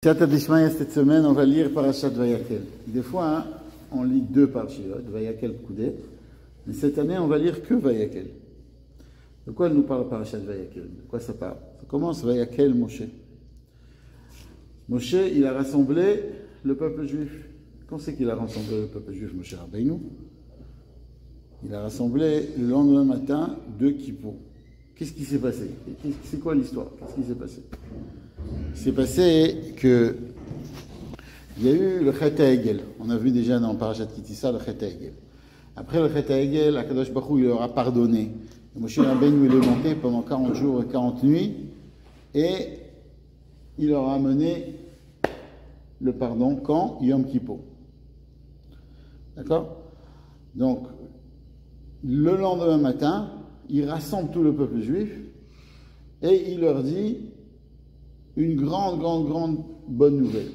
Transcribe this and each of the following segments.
Siyata Dishmaya, cette semaine, on va lire Parashat Vayakel. Des fois, on lit deux parashiot, Vayakel Koudé, mais cette année, on va lire que Vayakel. De quoi elle nous parle Parashat Vayakel? De quoi ça parle? Ça commence Vayakel Moshe. Moshe, il a rassemblé le peuple juif. Quand c'est qu'il a rassemblé le peuple juif, Moshe Rabbeinu? Il a rassemblé le lendemain matin de Kippour. Qu'est-ce qui s'est passé? C'est quoi l'histoire? Qu'est-ce qui s'est passé? Il s'est passé que il y a eu le Chet HaEgel. On a vu déjà dans Parashat Kitissa le Chet HaEgel. Après le Chet HaEgel, Akadosh Baruch Hu, il leur a pardonné. Moshe Rabbeinu il est monté pendant 40 jours et 40 nuits et il leur a amené le pardon quand? Yom Kippour. D'accord? Donc, le lendemain matin, il rassemble tout le peuple juif et il leur dit une grande bonne nouvelle.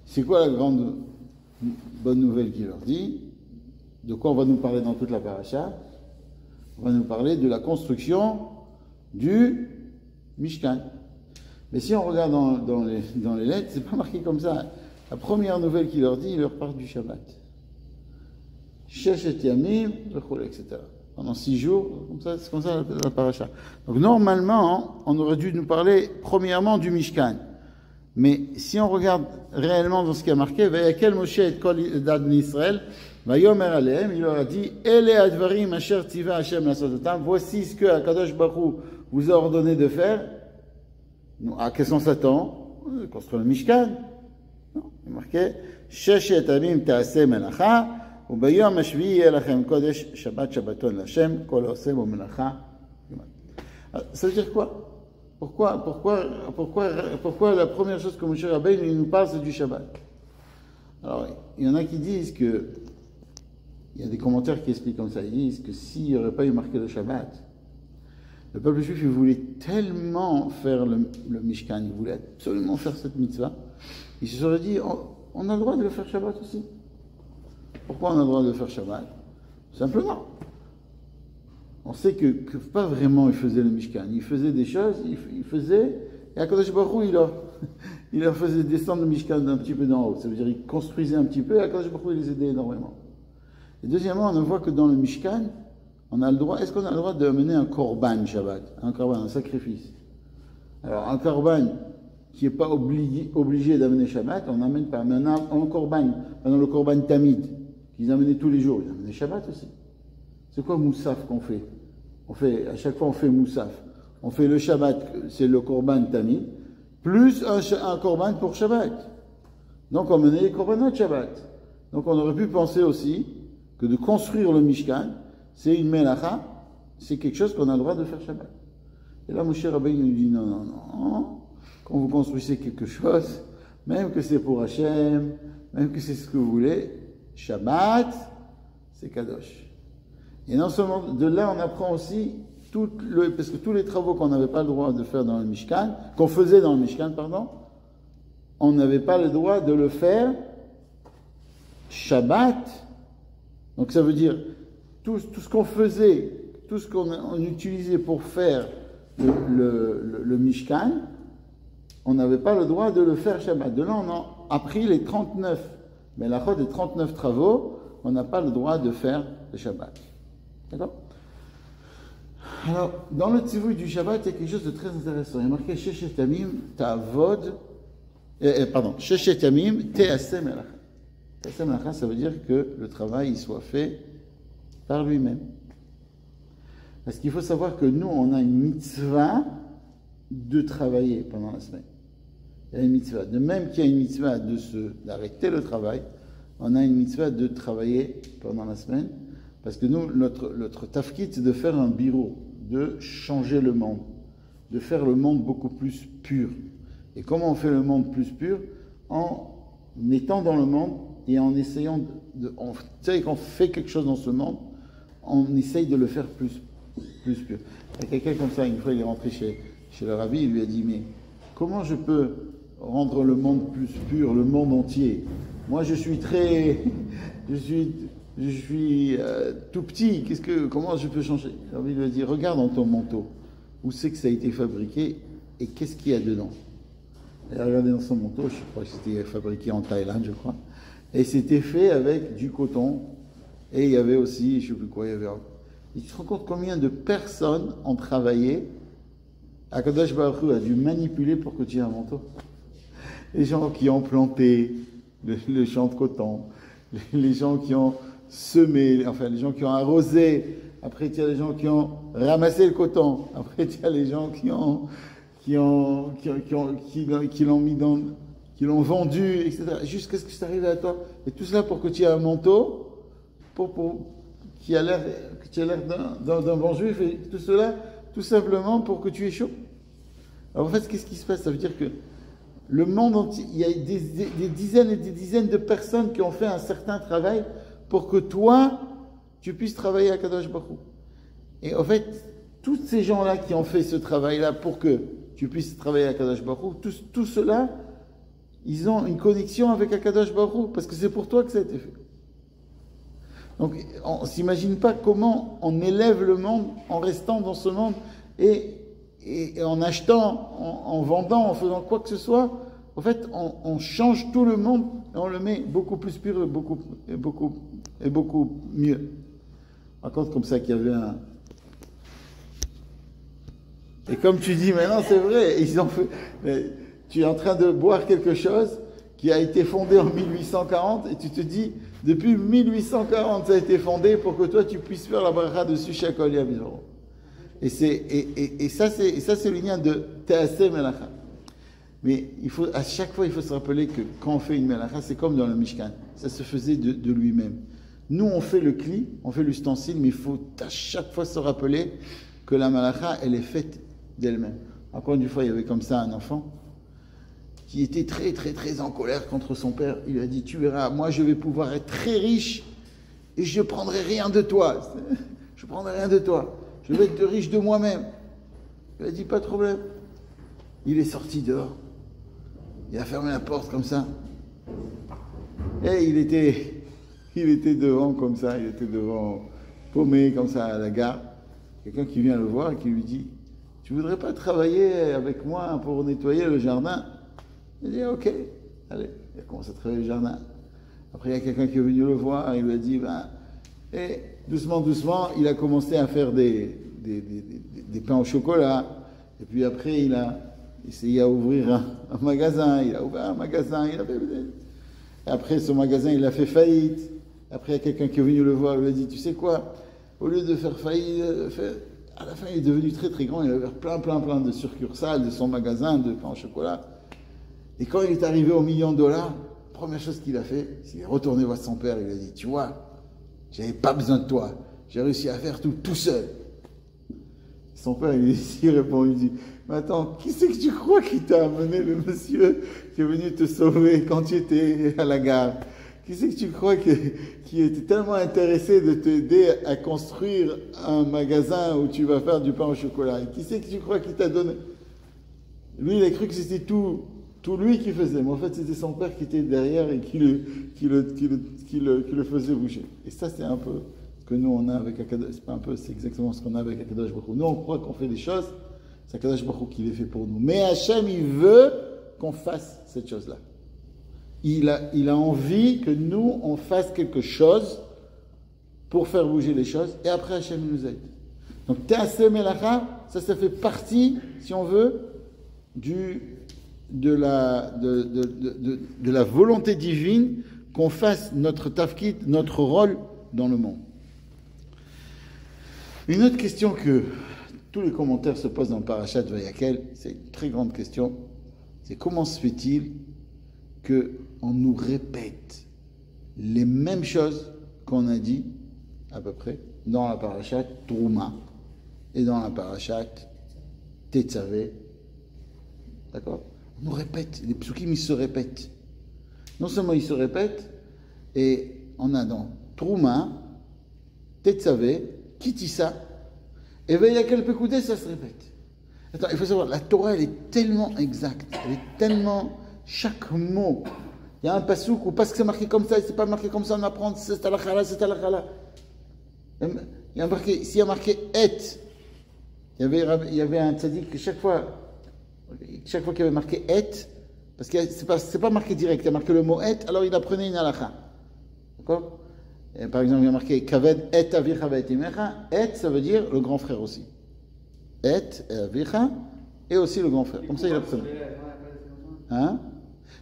C'est quoi la grande bonne nouvelle qu'il leur dit? De quoi on va nous parler dans toute la paracha? On va nous parler de la construction du Mishkan. Mais si on regarde dans les lettres, c'est pas marqué comme ça. La première nouvelle qu'il leur dit, il leur parle du Shabbat. Sheshet Yamim, etc. Pendant 6 jours, c'est comme ça la paracha. Donc normalement, on aurait dû nous parler premièrement du Mishkan. Mais si on regarde réellement dans ce qui a marqué, Vayakel Moshe et Kol Dad Israël, Vayomer Alehem, il leur a dit, Ele Advarim Asher Tiva Hashem Lasototam, voici ce que Akadosh Baruch Hu vous a ordonné de faire. À qu'est-ce qu'on s'attend? Construire le Mishkan. Non, il est marqué, Sheshet Amim Taaseh Melacha, וביום השביעי יהיה לכם קודש שבת שבתון להשם כל העושה בו מלאכה. Ça veut dire quoi? Pourquoi la première chose que Moshe Rabbeinu nous parle, c'est du Shabbat? Alors, il y en a qui disent que, il y a des commentaires qui expliquent comme ça, ils disent que s'il n'y aurait pas eu marqué le Shabbat, le peuple juif, il voulait tellement faire le Mishkan, il voulait absolument faire cette mitzvah, il se serait dit, on a le droit de le faire Shabbat aussi. Pourquoi on a le droit de faire Shabbat? Simplement. On sait que pas vraiment il faisait le Mishkan. Il faisait des choses, il faisait, et Akadosh Baruch Hu, il leur faisait descendre le Mishkan un petit peu d'en haut. Ça veut dire qu'il construisait un petit peu, et Akadosh Baruch Hu, il les aidait énormément. Et deuxièmement, on voit que dans le Mishkan, on a le droit, est-ce qu'on a le droit d'amener un korban Shabbat? Un korban, un sacrifice. Alors, un korban qui n'est pas obligé d'amener Shabbat, on amène pas. Mais un korban, pendant le korban Tamid, qu'ils amenaient tous les jours, ils amenaient Shabbat aussi. C'est quoi Moussaf qu'on fait? À chaque fois on fait Moussaf. On fait le Shabbat, c'est le Korban Tamid, plus un Korban pour Shabbat. Donc on menait les Korbanot Shabbat. Donc on aurait pu penser aussi que de construire le Mishkan, c'est une Melacha, c'est quelque chose qu'on a le droit de faire Shabbat. Et là Moshe Rabbeinu nous dit non. Quand vous construisez quelque chose, même que c'est pour Hachem, même que c'est ce que vous voulez, Shabbat, c'est Kadosh. Et non seulement, de là on apprend aussi, parce que tous les travaux qu'on n'avait pas le droit de faire dans le Mishkan, qu'on faisait dans le Mishkan, pardon, on n'avait pas le droit de le faire Shabbat. Donc ça veut dire, tout ce qu'on faisait, tout ce qu'on utilisait pour faire le Mishkan, on n'avait pas le droit de le faire Shabbat. De là on a appris les 39. Mais la chôte des 39 travaux, on n'a pas le droit de faire le Shabbat. D'accord? Alors, dans le tzivouï du Shabbat, il y a quelque chose de très intéressant. Il y a marqué Sheshet Yamim ta'avod, Sheshet Yamim te'aseh melacha. Te'aseh melacha, ça veut dire que le travail il soit fait par lui-même. Parce qu'il faut savoir que nous, on a une mitzvah de travailler pendant la semaine. Il y a une mitzvah. De même qu'il y a une mitzvah d'arrêter le travail, on a une mitzvah de travailler pendant la semaine, parce que nous, notre tafkit, c'est de faire un bureau, de changer le monde, de faire le monde beaucoup plus pur. Et comment on fait le monde plus pur? En étant dans le monde et en essayant tu sais, quand on fait quelque chose dans ce monde, on essaye de le faire plus pur. Il y a quelqu'un comme ça, une fois, il est rentré chez le rabbi, il lui a dit, mais comment je peux rendre le monde plus pur, le monde entier? Moi, je suis tout petit. Comment je peux changer? Alors, il lui a dit, regarde dans ton manteau, où c'est que ça a été fabriqué et qu'est-ce qu'il y a dedans? Il a regardé dans son manteau, je crois que c'était fabriqué en Thaïlande, je crois. Et c'était fait avec du coton. Et il y avait aussi, je ne sais plus quoi, il y avait. Tu te rends compte combien de personnes ont travaillé? Akadosh Baruch Hu a dû manipuler pour que tu aies un manteau. Les gens qui ont planté le champ de coton, les gens qui ont semé, enfin les gens qui ont arrosé. Après, il y a les gens qui ont ramassé le coton. Après, il y a les gens qui l'ont mis dans, qui l'ont vendu, etc. Jusqu'à ce que ça arrive à toi. Et tout cela pour que tu aies un manteau, qui a l'air d'un bon juif, et tout cela, tout simplement pour que tu aies chaud. Alors en fait, qu'est-ce qui se passe? Ça veut dire que le monde entier, il y a des dizaines et des dizaines de personnes qui ont fait un certain travail pour que toi, tu puisses travailler à Kadosh Baruch Hu. Et en fait, tous ces gens-là qui ont fait ce travail-là pour que tu puisses travailler à Kadosh Baruch Hu, tout cela, ils ont une connexion avec Akadosh Baruch Hu, parce que c'est pour toi que ça a été fait. Donc, on ne s'imagine pas comment on élève le monde en restant dans ce monde et en achetant, en vendant, en faisant quoi que ce soit. En fait, on change tout le monde et on le met beaucoup plus pur et beaucoup mieux. Raconte comme ça qu'il y avait un... Et comme tu dis, maintenant c'est vrai, ils ont fait... Mais tu es en train de boire quelque chose qui a été fondé en 1840 et tu te dis, depuis 1840 ça a été fondé pour que toi tu puisses faire la bracha dessus chaque Olia Bizarro. Et ça c'est le lien de Teaseh Melacha. Mais à chaque fois il faut se rappeler que quand on fait une Melacha, c'est comme dans le Mishkan, ça se faisait de lui-même. Nous on fait le cli, on fait l'ustensile, mais il faut à chaque fois se rappeler que la Melacha elle est faite d'elle-même. Encore une fois, il y avait comme ça un enfant qui était très très très en colère contre son père. Il lui a dit, tu verras, moi je vais pouvoir être très riche et je ne prendrai rien de toi. Je ne prendrai rien de toi. Je vais être riche de moi-même. Il a dit, pas de problème. Il est sorti dehors. Il a fermé la porte comme ça. Et il était devant comme ça, il était devant, paumé comme ça à la gare. Quelqu'un qui vient le voir et qui lui dit, tu voudrais pas travailler avec moi pour nettoyer le jardin? Il dit, ok, allez. Il a commencé à travailler le jardin. Après, il y a quelqu'un qui est venu le voir et il lui a dit, et doucement, doucement, il a commencé à faire des pains au chocolat. Et puis après, il a essayé à ouvrir un magasin. Il a ouvert un magasin. Et après, son magasin, il a fait faillite. Après, il y a quelqu'un qui est venu le voir et lui a dit, tu sais quoi, au lieu de faire faillite, à la fin, il est devenu très très grand. Il a ouvert plein de succursales de son magasin de pain au chocolat. Et quand il est arrivé au $1 million, première chose qu'il a fait, c'est qu'il est retourné voir son père. Il lui a dit, tu vois, j'avais pas besoin de toi. J'ai réussi à faire tout seul. Son père, il répond, il dit, mais attends, qui c'est que tu crois qui t'a amené, le monsieur qui est venu te sauver quand tu étais à la gare? Qui c'est que tu crois qui était tellement intéressé de t'aider à construire un magasin où tu vas faire du pain au chocolat? Et qui c'est que tu crois qui t'a donné? Lui, il a cru que c'était tout lui qui faisait, mais en fait, c'était son père qui était derrière et qui le faisait bouger. Et ça, c'est un peu ce que nous, on a avec Akadosh. C'est pas un peu, c'est exactement ce qu'on a avec Akadosh Baruch Hu. Nous, on croit qu'on fait des choses, c'est Akadosh Baruch Hu qui les fait pour nous. Mais Hachem, il veut qu'on fasse cette chose-là. Il a envie que nous, on fasse quelque chose pour faire bouger les choses, et après Hachem nous aide. Donc, Teaseh Melacha, ça fait partie, si on veut, de la volonté divine qu'on fasse notre tafkid, notre rôle dans le monde. Une autre question que tous les commentaires se posent dans le Parashat Vayakel, c'est une très grande question, c'est comment se fait-il qu'on nous répète les mêmes choses qu'on a dit à peu près dans la Parashat Trouma et dans la Parashat Tetzavé. D'accord? On nous répète, les psukim ils se répètent. Non seulement ils se répètent, et on a dans Trouma, Tetzavé, Kitissa, et Vayakel Pekoudé, ça se répète. Attends, il faut savoir, la Torah elle est tellement exacte, elle est tellement, chaque mot, il y a un pasouk où parce que c'est marqué comme ça, et c'est pas marqué comme ça, on apprend, c'est à la chala, c'est à la chala. Il y a marqué, s'il y a marqué et, il y avait un tzaddik que chaque fois qu'il y avait marqué et, Parce que c'est pas marqué direct, il y a marqué le mot et, alors il apprenait une halakha. D'accord? Et par exemple, il y a marqué Kaved et avicha ve'etimecha. Et, ça veut dire le grand frère aussi. Et avicha, et aussi le grand frère. Comme ça, il apprenait. Hein?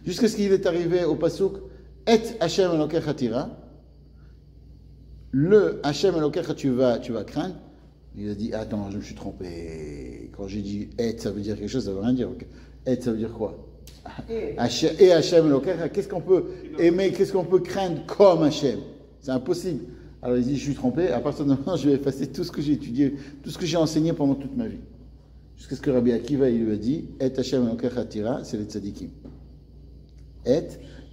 Jusqu'à ce qu'il est arrivé au pasuk et Hashem Elokecha tira. Le Hashem Elokecha tu vas craindre. Il a dit attends, je me suis trompé. Quand j'ai dit et, ça veut dire quelque chose, ça veut rien dire. Et, ça veut dire quoi? Et Hashem Elokecha, qu'est-ce qu'on peut aimer, qu'est-ce qu'on peut craindre comme Hashem? C'est impossible. Alors il dit je suis trompé. À partir de maintenant, je vais effacer tout ce que j'ai étudié, tout ce que j'ai enseigné pendant toute ma vie. Jusqu'à ce que Rabbi Akiva il lui a dit et Hashem Elokecha tira, c'est les tzadikim. Et,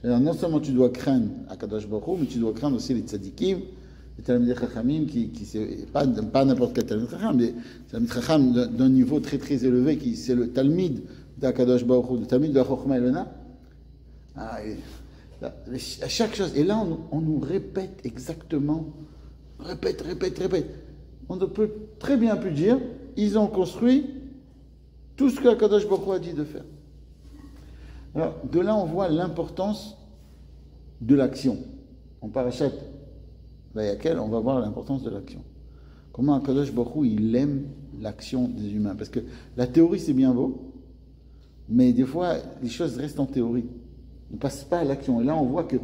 non seulement tu dois craindre Akadosh Baruch Hu, mais tu dois craindre aussi les tzadikim, les Talmidei Chachamim, qui c'est pas n'importe quel Talmid Chacham, mais Talmid Chacham d'un niveau très très élevé, qui c'est le Talmid d'Akadosh Baruch Hu, le Talmid de la Chochma Elona. À chaque chose, et là on nous répète exactement, répète. On peut très bien pu dire, ils ont construit tout ce que Akadosh Baruch Hu a dit de faire. Alors, de là, on voit l'importance de l'action. En parachat Vayakel, on va voir l'importance de l'action. Comment Akadosh Baruch Hu, il aime l'action des humains. Parce que la théorie, c'est bien beau, mais des fois, les choses restent en théorie. On ne passe pas à l'action. Et là, on voit que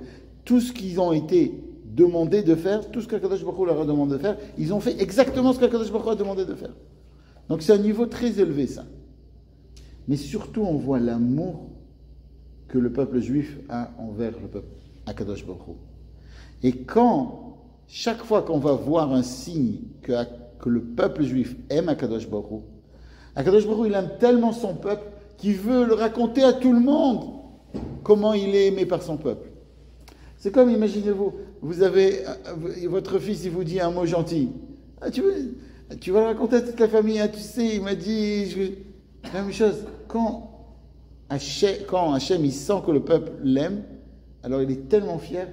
tout ce qu'ils ont été demandés de faire, tout ce qu'Akadosh Baruch Hu leur a demandé de faire, ils ont fait exactement ce qu'Akadosh Baruch Hu a demandé de faire. Donc, c'est un niveau très élevé, ça. Mais surtout, on voit l'amour que le peuple juif a envers le peuple Akadosh Baruch Hu. Et chaque fois qu'on va voir un signe que le peuple juif aime Akadosh Baruch Hu, Akadosh Baruch Hu, il aime tellement son peuple qu'il veut le raconter à tout le monde comment il est aimé par son peuple. C'est comme, imaginez-vous, vous avez votre fils, il vous dit un mot gentil. Tu vas le raconter à toute la famille. Tu sais, il m'a dit la même chose. Quand Hachem il sent que le peuple l'aime, alors il est tellement fier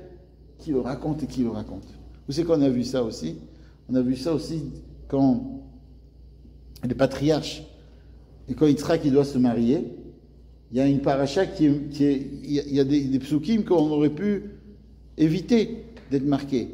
qu'il le raconte et qu'il le raconte. Vous savez qu'on a vu ça aussi? On a vu ça aussi quand les patriarches, et quand Yitzhak il doit se marier, il y a une paracha il y a des psukim qu'on aurait pu éviter d'être marqués.